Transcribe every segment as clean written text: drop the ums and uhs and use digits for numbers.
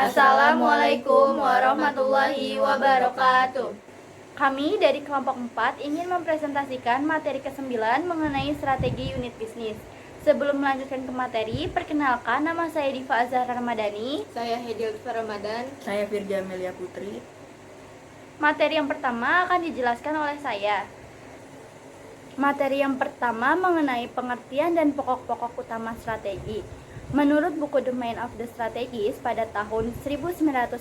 Assalamualaikum warahmatullahi wabarakatuh. Kami dari kelompok 4 ingin mempresentasikan materi ke-9 mengenai strategi unit bisnis. Sebelum melanjutkan ke materi, perkenalkan, nama saya Diva Azhara Ramadhani. Saya Hedil Ramadan. Saya Firja Amelia Putri. Materi yang pertama akan dijelaskan oleh saya. Materi yang pertama mengenai pengertian dan pokok-pokok utama strategi. Menurut buku The Mind of the Strategist pada tahun 1982,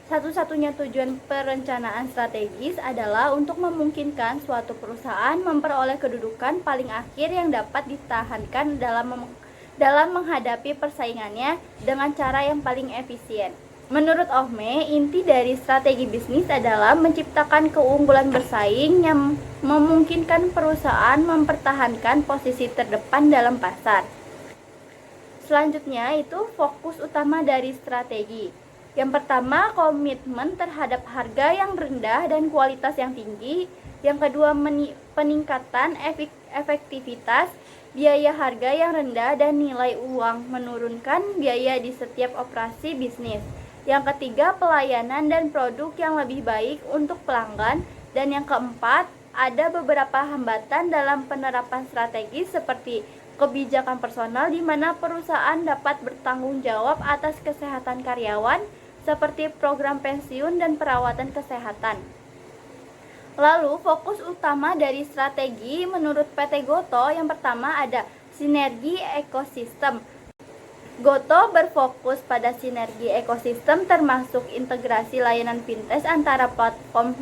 satu-satunya tujuan perencanaan strategis adalah untuk memungkinkan suatu perusahaan memperoleh kedudukan paling akhir yang dapat ditahankan dalam menghadapi persaingannya dengan cara yang paling efisien. Menurut Ohme, inti dari strategi bisnis adalah menciptakan keunggulan bersaing yang memungkinkan perusahaan mempertahankan posisi terdepan dalam pasar. Selanjutnya itu fokus utama dari strategi. Yang pertama, komitmen terhadap harga yang rendah dan kualitas yang tinggi. Yang kedua, peningkatan efektivitas, biaya harga yang rendah dan nilai uang, menurunkan biaya di setiap operasi bisnis. Yang ketiga, pelayanan dan produk yang lebih baik untuk pelanggan. Dan yang keempat, ada beberapa hambatan dalam penerapan strategi seperti kebijakan personal di mana perusahaan dapat bertanggung jawab atas kesehatan karyawan seperti program pensiun dan perawatan kesehatan. Lalu fokus utama dari strategi menurut PT Gotoh yang pertama ada sinergi ekosistem. Gotoh berfokus pada sinergi ekosistem termasuk integrasi layanan fintech antara platform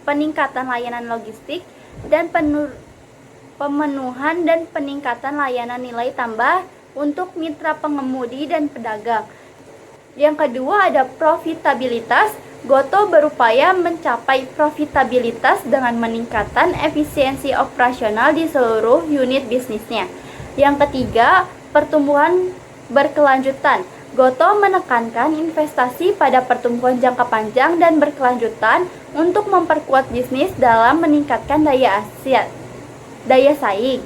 peningkatan layanan logistik dan pemenuhan dan peningkatan layanan nilai tambah untuk mitra pengemudi dan pedagang. Yang kedua ada profitabilitas. Gotoh berupaya mencapai profitabilitas dengan meningkatkan efisiensi operasional di seluruh unit bisnisnya. Yang ketiga, pertumbuhan berkelanjutan. Gotoh menekankan investasi pada pertumbuhan jangka panjang dan berkelanjutan untuk memperkuat bisnis dalam meningkatkan daya saing.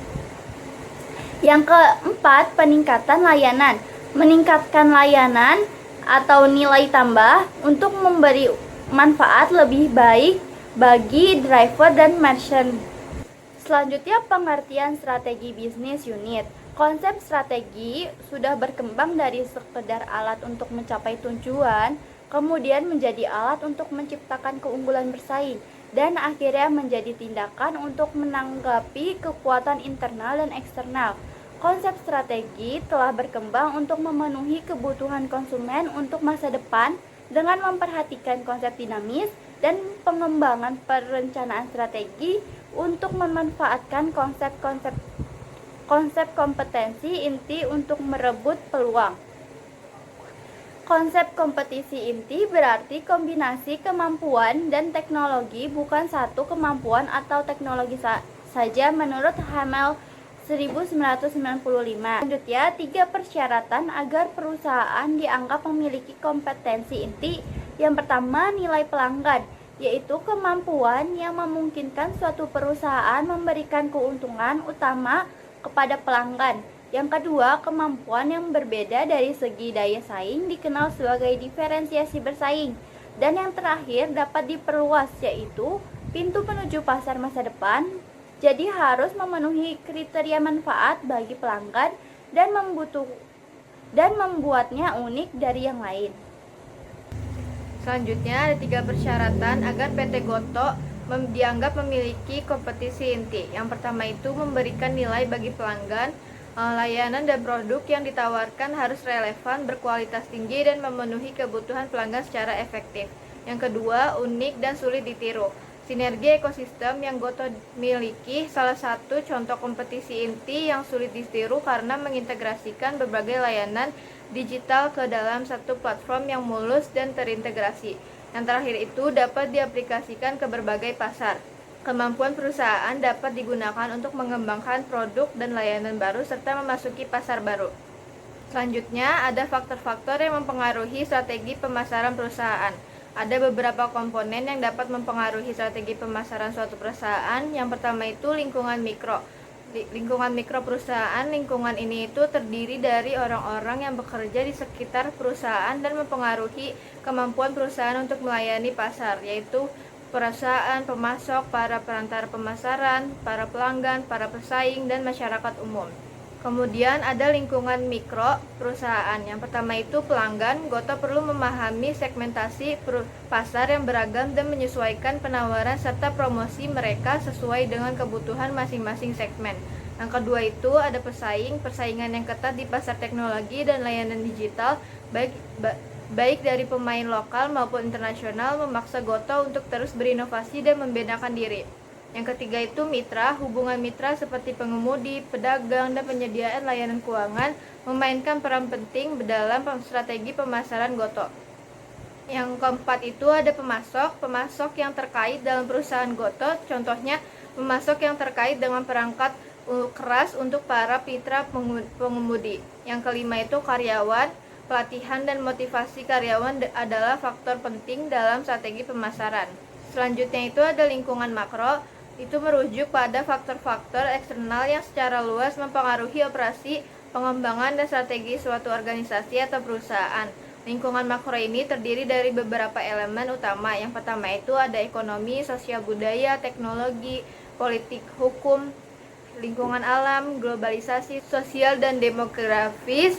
Yang keempat, peningkatan layanan. Meningkatkan layanan atau nilai tambah untuk memberi manfaat lebih baik bagi driver dan merchant. Selanjutnya, pengertian strategi bisnis unit. Konsep strategi sudah berkembang dari sekedar alat untuk mencapai tujuan, kemudian menjadi alat untuk menciptakan keunggulan bersaing, dan akhirnya menjadi tindakan untuk menanggapi kekuatan internal dan eksternal. Konsep strategi telah berkembang untuk memenuhi kebutuhan konsumen untuk masa depan dengan memperhatikan konsep dinamis dan pengembangan perencanaan strategi untuk memanfaatkan konsep kompetensi inti untuk merebut peluang. Konsep kompetisi inti berarti kombinasi kemampuan dan teknologi, bukan satu kemampuan atau teknologi saja menurut Hamel 1995. Selanjutnya, 3 persyaratan agar perusahaan dianggap memiliki kompetensi inti. Yang pertama, nilai pelanggan, yaitu kemampuan yang memungkinkan suatu perusahaan memberikan keuntungan utama kepada pelanggan. Yang kedua, kemampuan yang berbeda dari segi daya saing dikenal sebagai diferensiasi bersaing. Dan yang terakhir dapat diperluas, yaitu pintu menuju pasar masa depan. Jadi harus memenuhi kriteria manfaat bagi pelanggan dan membuatnya unik dari yang lain. Selanjutnya ada 3 persyaratan agar PT Gotoh dianggap memiliki kompetisi inti. Yang pertama itu memberikan nilai bagi pelanggan. Layanan dan produk yang ditawarkan harus relevan, berkualitas tinggi, dan memenuhi kebutuhan pelanggan secara efektif. Yang kedua, unik dan sulit ditiru. Sinergi ekosistem yang Gotoh miliki salah satu contoh kompetisi inti yang sulit ditiru karena mengintegrasikan berbagai layanan digital ke dalam satu platform yang mulus dan terintegrasi. Yang terakhir itu dapat diaplikasikan ke berbagai pasar. Kemampuan perusahaan dapat digunakan untuk mengembangkan produk dan layanan baru serta memasuki pasar baru. Selanjutnya, ada faktor-faktor yang mempengaruhi strategi pemasaran perusahaan. Ada beberapa komponen yang dapat mempengaruhi strategi pemasaran suatu perusahaan. Yang pertama itu lingkungan mikro. Lingkungan mikro perusahaan, lingkungan ini itu terdiri dari orang-orang yang bekerja di sekitar perusahaan dan mempengaruhi kemampuan perusahaan untuk melayani pasar, yaitu perusahaan, pemasok, para perantara pemasaran, para pelanggan, para pesaing, dan masyarakat umum. Kemudian ada lingkungan mikro perusahaan. Yang pertama itu pelanggan. Goto perlu memahami segmentasi pasar yang beragam dan menyesuaikan penawaran serta promosi mereka sesuai dengan kebutuhan masing-masing segmen. Yang kedua itu ada pesaing. Persaingan yang ketat di pasar teknologi dan layanan digital baik dari pemain lokal maupun internasional memaksa Goto untuk terus berinovasi dan membedakan diri. Yang ketiga itu mitra. Hubungan mitra seperti pengemudi, pedagang, dan penyediaan layanan keuangan memainkan peran penting dalam strategi pemasaran Goto. Yang keempat itu ada pemasok. Pemasok yang terkait dalam perusahaan Goto, contohnya pemasok yang terkait dengan perangkat keras untuk para mitra pengemudi. Yang kelima itu karyawan. Pelatihan dan motivasi karyawan adalah faktor penting dalam strategi pemasaran. Selanjutnya itu ada lingkungan makro. Itu merujuk pada faktor-faktor eksternal yang secara luas mempengaruhi operasi, pengembangan, dan strategi suatu organisasi atau perusahaan. Lingkungan makro ini terdiri dari beberapa elemen utama. Yang pertama itu ada ekonomi, sosial budaya, teknologi, politik, hukum, lingkungan alam, globalisasi, sosial dan demografis,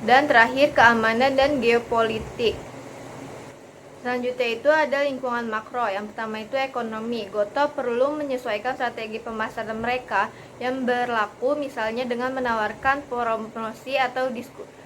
dan terakhir keamanan dan geopolitik. Selanjutnya itu ada lingkungan makro. Yang pertama itu ekonomi. Goto perlu menyesuaikan strategi pemasaran mereka yang berlaku misalnya dengan menawarkan promosi atau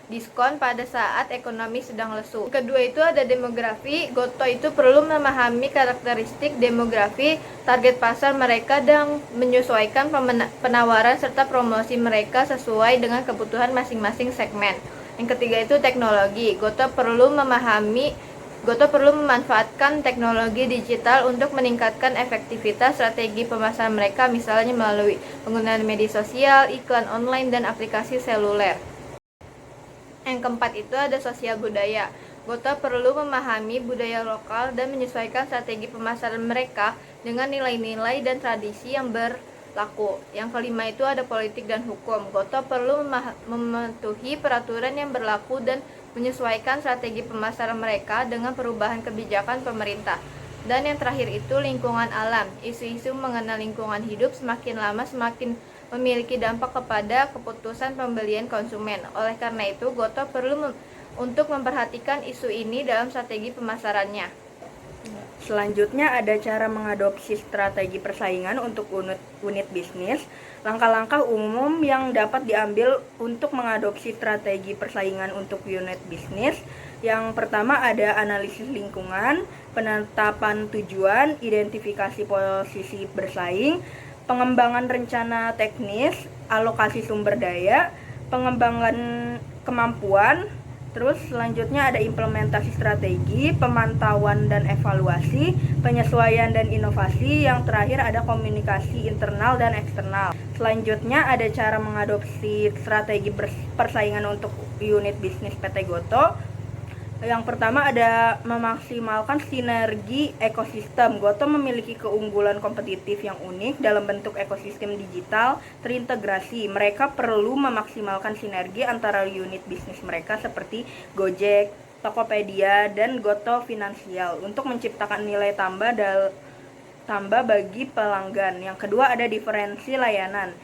diskon pada saat ekonomi sedang lesu. Kedua itu ada demografi. Goto itu perlu memahami karakteristik demografi, target pasar mereka dan menyesuaikan penawaran serta promosi mereka sesuai dengan kebutuhan masing-masing segmen. Yang ketiga itu teknologi. Goto perlu memanfaatkan teknologi digital untuk meningkatkan efektivitas strategi pemasaran mereka, misalnya melalui penggunaan media sosial, iklan online, dan aplikasi seluler. Yang keempat itu ada sosial budaya. Goto perlu memahami budaya lokal dan menyesuaikan strategi pemasaran mereka dengan nilai-nilai dan tradisi yang berlaku. Yang kelima itu ada politik dan hukum. Goto perlu mematuhi peraturan yang berlaku dan menyesuaikan strategi pemasaran mereka dengan perubahan kebijakan pemerintah. Dan yang terakhir itu lingkungan alam. Isu-isu mengenai lingkungan hidup semakin lama semakin memiliki dampak kepada keputusan pembelian konsumen. Oleh karena itu, Goto perlu untuk memperhatikan isu ini dalam strategi pemasarannya. Selanjutnya ada cara mengadopsi strategi persaingan untuk unit bisnis. Langkah-langkah umum yang dapat diambil untuk mengadopsi strategi persaingan untuk unit bisnis. Yang pertama ada analisis lingkungan, penetapan tujuan, identifikasi posisi bersaing, pengembangan rencana teknis, alokasi sumber daya, pengembangan kemampuan. Terus selanjutnya ada implementasi strategi, pemantauan dan evaluasi, penyesuaian dan inovasi. Yang terakhir ada komunikasi internal dan eksternal. Selanjutnya ada cara mengadopsi strategi persaingan untuk unit bisnis PT Goto. Yang pertama ada memaksimalkan sinergi ekosistem. Goto memiliki keunggulan kompetitif yang unik dalam bentuk ekosistem digital terintegrasi. Mereka perlu memaksimalkan sinergi antara unit bisnis mereka seperti Gojek, Tokopedia, dan Goto Finansial untuk menciptakan nilai tambah bagi pelanggan. Yang kedua ada diferensi layanan.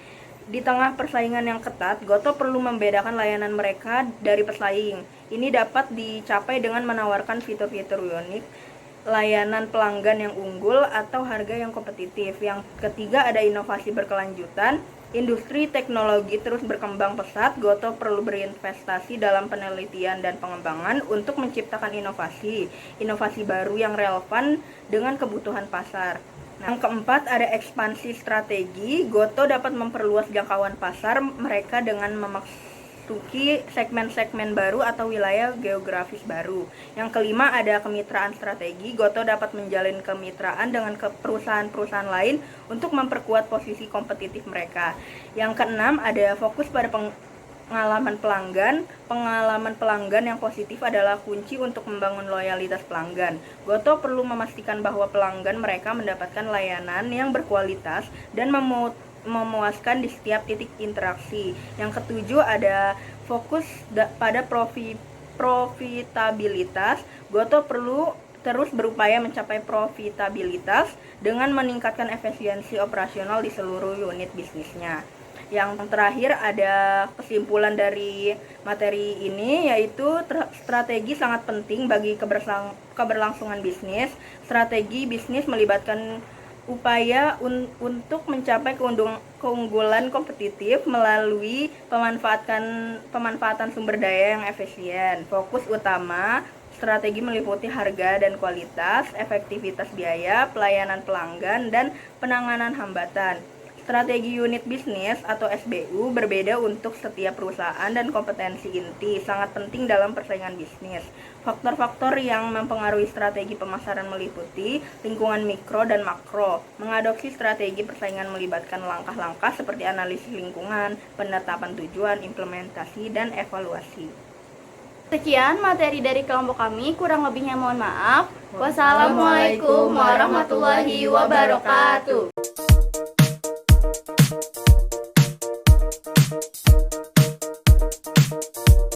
Di tengah persaingan yang ketat, Goto perlu membedakan layanan mereka dari pesaing. Ini dapat dicapai dengan menawarkan fitur-fitur unik, layanan pelanggan yang unggul, atau harga yang kompetitif. Yang ketiga ada inovasi berkelanjutan. Industri teknologi terus berkembang pesat. Goto perlu berinvestasi dalam penelitian dan pengembangan untuk menciptakan inovasi baru yang relevan dengan kebutuhan pasar. Yang keempat ada ekspansi strategi. Goto dapat memperluas jangkauan pasar mereka dengan memasuki segmen-segmen baru atau wilayah geografis baru. Yang kelima ada kemitraan strategi. Goto dapat menjalin kemitraan dengan perusahaan-perusahaan lain untuk memperkuat posisi kompetitif mereka. Yang keenam ada fokus pada pengalaman pelanggan. Pengalaman pelanggan yang positif adalah kunci untuk membangun loyalitas pelanggan. Goto perlu memastikan bahwa pelanggan mereka mendapatkan layanan yang berkualitas dan memuaskan di setiap titik interaksi. Yang ketujuh ada fokus pada profitabilitas. Goto perlu terus berupaya mencapai profitabilitas dengan meningkatkan efisiensi operasional di seluruh unit bisnisnya. Yang terakhir ada kesimpulan dari materi ini, yaitu strategi sangat penting bagi keberlangsungan bisnis. Strategi bisnis melibatkan upaya untuk mencapai keunggulan kompetitif melalui pemanfaatan sumber daya yang efisien. Fokus utama strategi meliputi harga dan kualitas, efektivitas biaya, pelayanan pelanggan, dan penanganan hambatan. Strategi unit bisnis atau SBU berbeda untuk setiap perusahaan dan kompetensi inti sangat penting dalam persaingan bisnis. Faktor-faktor yang mempengaruhi strategi pemasaran meliputi lingkungan mikro dan makro. Mengadopsi strategi persaingan melibatkan langkah-langkah seperti analisis lingkungan, penetapan tujuan, implementasi, dan evaluasi. Sekian materi dari kelompok kami, kurang lebihnya mohon maaf. Wassalamualaikum warahmatullahi wabarakatuh.